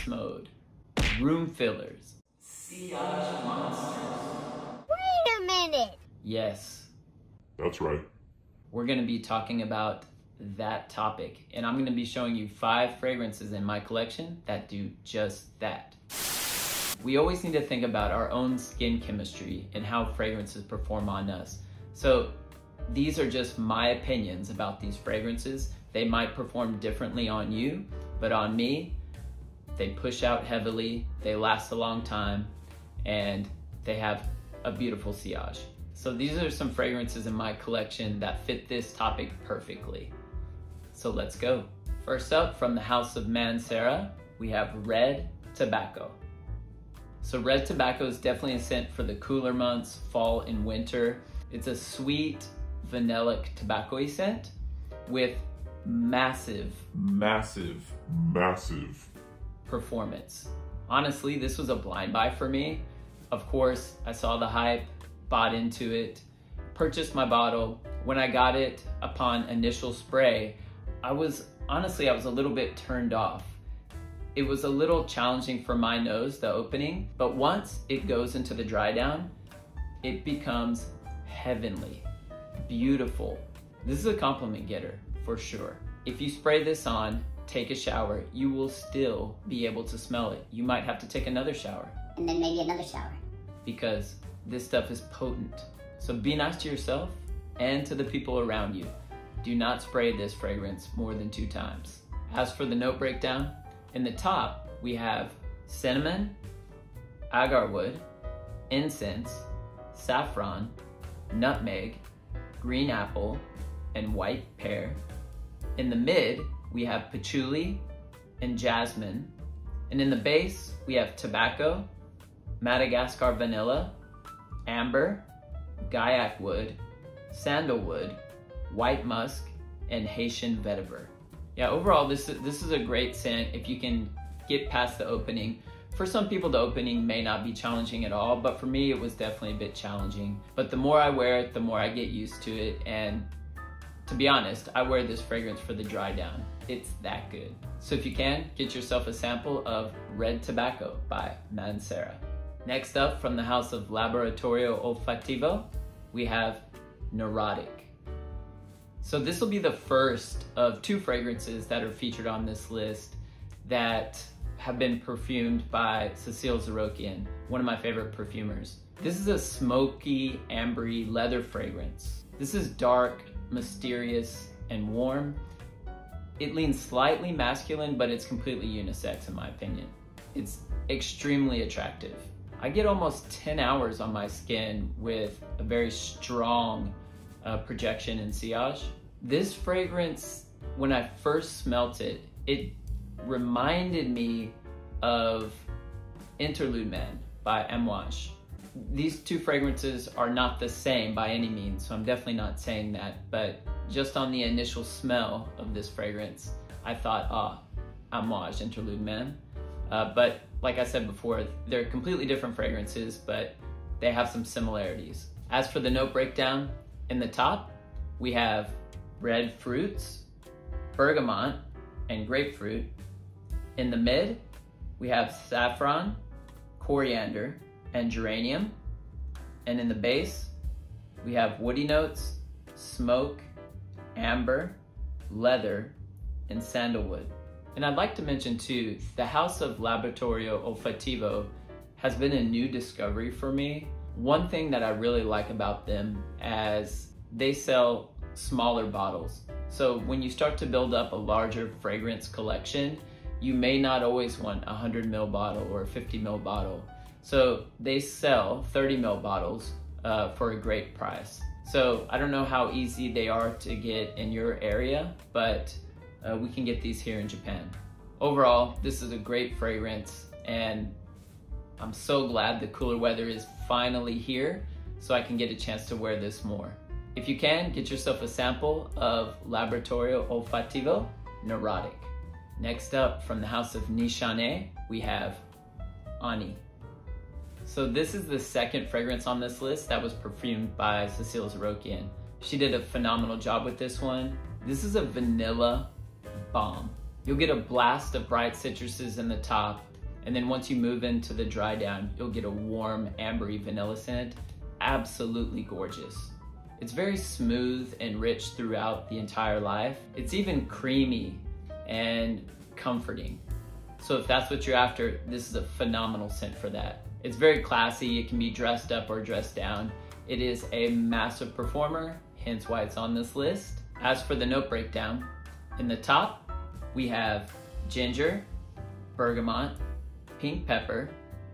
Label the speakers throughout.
Speaker 1: Mode, room fillers, sillage monsters.
Speaker 2: Wait a minute!
Speaker 3: Yes.
Speaker 4: That's right.
Speaker 1: We're gonna be talking about that topic, and I'm gonna be showing you 5 fragrances in my collection that do just that. We always need to think about our own skin chemistry and how fragrances perform on us. So these are just my opinions about these fragrances. They might perform differently on you, but on me, they push out heavily, they last a long time, and they have a beautiful sillage. So these are some fragrances in my collection that fit this topic perfectly. So let's go. First up, from the house of Manera, we have Red Tobacco. So Red Tobacco is definitely a scent for the cooler months, fall and winter. It's a sweet, vanillic tobacco-y scent with massive performance. Honestly, this was a blind buy for me. Of course, I saw the hype, bought into it, purchased my bottle. When I got it upon initial spray, I was a little bit turned off. It was a little challenging for my nose, the opening, but once it goes into the dry down, it becomes heavenly, beautiful. This is a compliment getter for sure. If you spray this on, take a shower, you will still be able to smell it. You might have to take another shower.
Speaker 2: And then maybe another shower.
Speaker 1: Because this stuff is potent. So be nice to yourself and to the people around you. Do not spray this fragrance more than 2 times. As for the note breakdown, in the top, we have cinnamon, agarwood, incense, saffron, nutmeg, green apple, and white pear. In the mid, we have patchouli and jasmine. And in the base, we have tobacco, Madagascar vanilla, amber, gaiac wood, sandalwood, white musk, and Haitian vetiver. Yeah, overall, this is a great scent if you can get past the opening. For some people, the opening may not be challenging at all, but for me, it was definitely a bit challenging. But the more I wear it, the more I get used to it. And to be honest, I wear this fragrance for the dry down. It's that good. So if you can, get yourself a sample of Red Tobacco by Manera. Next up, from the house of Laboratorio Olfativo, we have Neurotic. So this will be the first of 2 fragrances that are featured on this list that have been perfumed by Cécile Zarokian, one of my favorite perfumers. This is a smoky, ambery leather fragrance. This is dark, mysterious, and warm. It leans slightly masculine, but it's completely unisex in my opinion. It's extremely attractive. I get almost 10 hours on my skin with a very strong projection and sillage. This fragrance, when I first smelt it, it reminded me of Interlude Man by Amouage. These 2 fragrances are not the same by any means, so I'm definitely not saying that, but just on the initial smell of this fragrance, I thought, Amouage, Interlude Man. But like I said before, they're completely different fragrances, but they have some similarities. As for the note breakdown, in the top, we have red fruits, bergamot, and grapefruit. In the mid, we have saffron, coriander, and geranium. And in the base, we have woody notes, smoke, amber, leather, and sandalwood. And I'd like to mention too, the house of Laboratorio Olfativo has been a new discovery for me. One thing that I really like about them is they sell smaller bottles. So when you start to build up a larger fragrance collection, you may not always want a 100 ml bottle or a 50 ml bottle. So they sell 30 ml bottles for a great price. So I don't know how easy they are to get in your area, but we can get these here in Japan. Overall, this is a great fragrance, and I'm so glad the cooler weather is finally here so I can get a chance to wear this more. If you can, get yourself a sample of Laboratorio Olfativo Neurotic. Next up, from the house of Nishane, we have Anie. So this is the second fragrance on this list that was perfumed by Cécile Zarokian. She did a phenomenal job with this one. This is a vanilla bomb. You'll get a blast of bright citruses in the top, and then once you move into the dry down, you'll get a warm, ambery vanilla scent. Absolutely gorgeous. It's very smooth and rich throughout the entire life. It's even creamy and comforting. So if that's what you're after, this is a phenomenal scent for that. It's very classy. It can be dressed up or dressed down. It is a massive performer, hence why it's on this list. As for the note breakdown, in the top, we have ginger, bergamot, pink pepper,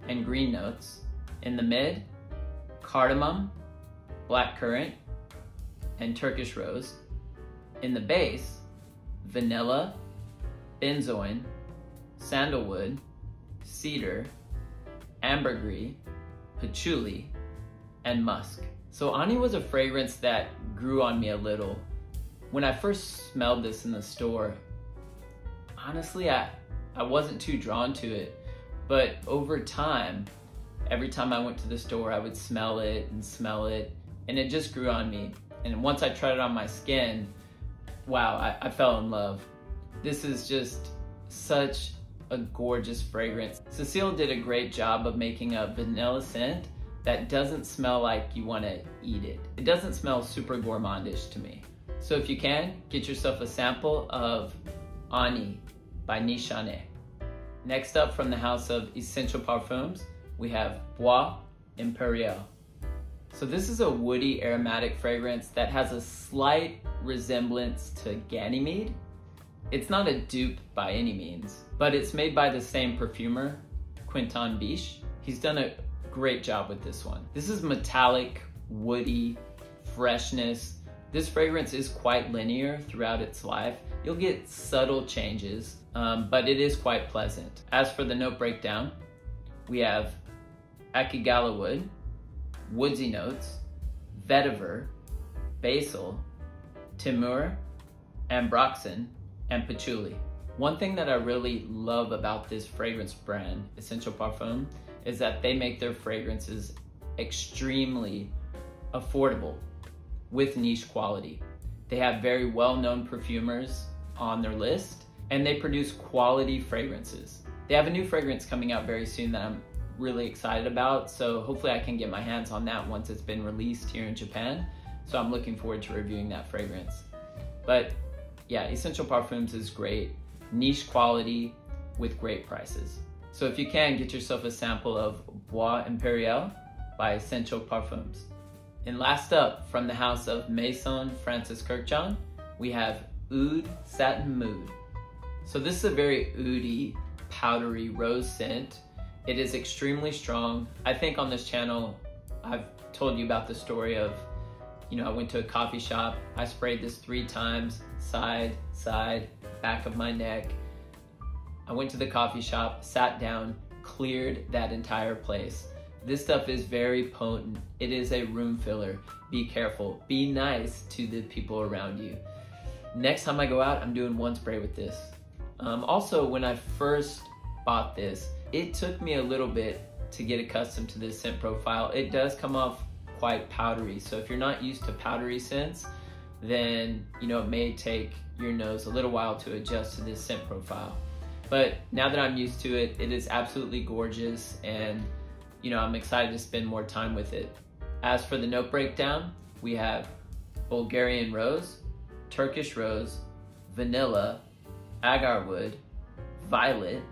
Speaker 1: and green notes. In the mid, cardamom, blackcurrant, and Turkish rose. In the base, vanilla, benzoin, sandalwood, cedar, ambergris, patchouli, and musk. So Anie was a fragrance that grew on me a little. When I first smelled this in the store, honestly, I wasn't too drawn to it, but over time, every time I went to the store, I would smell it, and it just grew on me. And once I tried it on my skin, wow, I fell in love. This is just such a gorgeous fragrance. Cecile did a great job of making a vanilla scent that doesn't smell like you want to eat it. It doesn't smell super gourmandish to me. So if you can, get yourself a sample of Anie by Anie. Next up, from the house of Essential Parfums, we have Bois Imperial. So this is a woody aromatic fragrance that has a slight resemblance to Ganymede. It's not a dupe by any means, but it's made by the same perfumer, Quentin Biche. He's done a great job with this one. This is metallic, woody, freshness. This fragrance is quite linear throughout its life. You'll get subtle changes, but it is quite pleasant. As for the note breakdown, we have Akigala wood, woodsy notes, vetiver, basil, timur, ambroxan, and patchouli. One thing that I really love about this fragrance brand, Essential Parfum, is that they make their fragrances extremely affordable with niche quality. They have very well-known perfumers on their list, and they produce quality fragrances. They have a new fragrance coming out very soon that I'm really excited about, so hopefully I can get my hands on that once it's been released here in Japan. So I'm looking forward to reviewing that fragrance. But yeah, Essential Parfums is great, niche quality with great prices. So if you can, get yourself a sample of Bois Imperial by Essential Parfums. And last up, from the house of Maison Francis Kurkdjian, we have OUD Satin Mood. So this is a very oudy, powdery rose scent. It is extremely strong. I think on this channel, I've told you about the story of, I went to a coffee shop, I sprayed this 3 times, side, back of my neck. I went to the coffee shop, sat down, cleared that entire place. This stuff is very potent. It is a room filler. Be careful. Be nice to the people around you. Next time I go out, I'm doing 1 spray with this. Also, when I first bought this, it took me a little bit to get accustomed to this scent profile. It does come off quite powdery. So if you're not used to powdery scents, then it may take your nose a little while to adjust to this scent profile. But now that I'm used to it, it is absolutely gorgeous, and I'm excited to spend more time with it. As for the note breakdown, we have Bulgarian rose, Turkish rose, vanilla, agar wood, violet,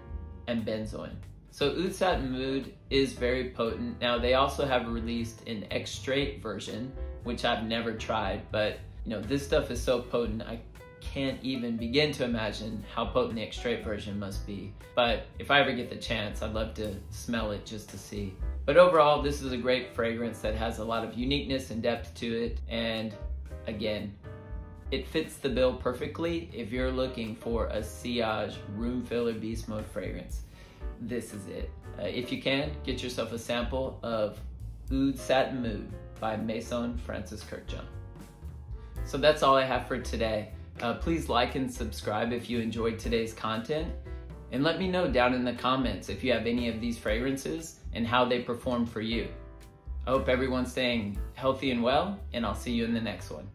Speaker 1: and benzoin. So OUD Satin Mood is very potent. Now they also have released an extrait version, which I've never tried, but this stuff is so potent, I can't even begin to imagine how potent the extrait version must be. But if I ever get the chance, I'd love to smell it just to see. But overall, this is a great fragrance that has a lot of uniqueness and depth to it. And again, it fits the bill perfectly if you're looking for a sillage room filler beast mode fragrance. This is it. If you can, get yourself a sample of OUD Satin Mood by Maison Francis Kurkdjian. So that's all I have for today. Please like and subscribe if you enjoyed today's content, and let me know down in the comments if you have any of these fragrances and how they perform for you. I hope everyone's staying healthy and well, and I'll see you in the next one.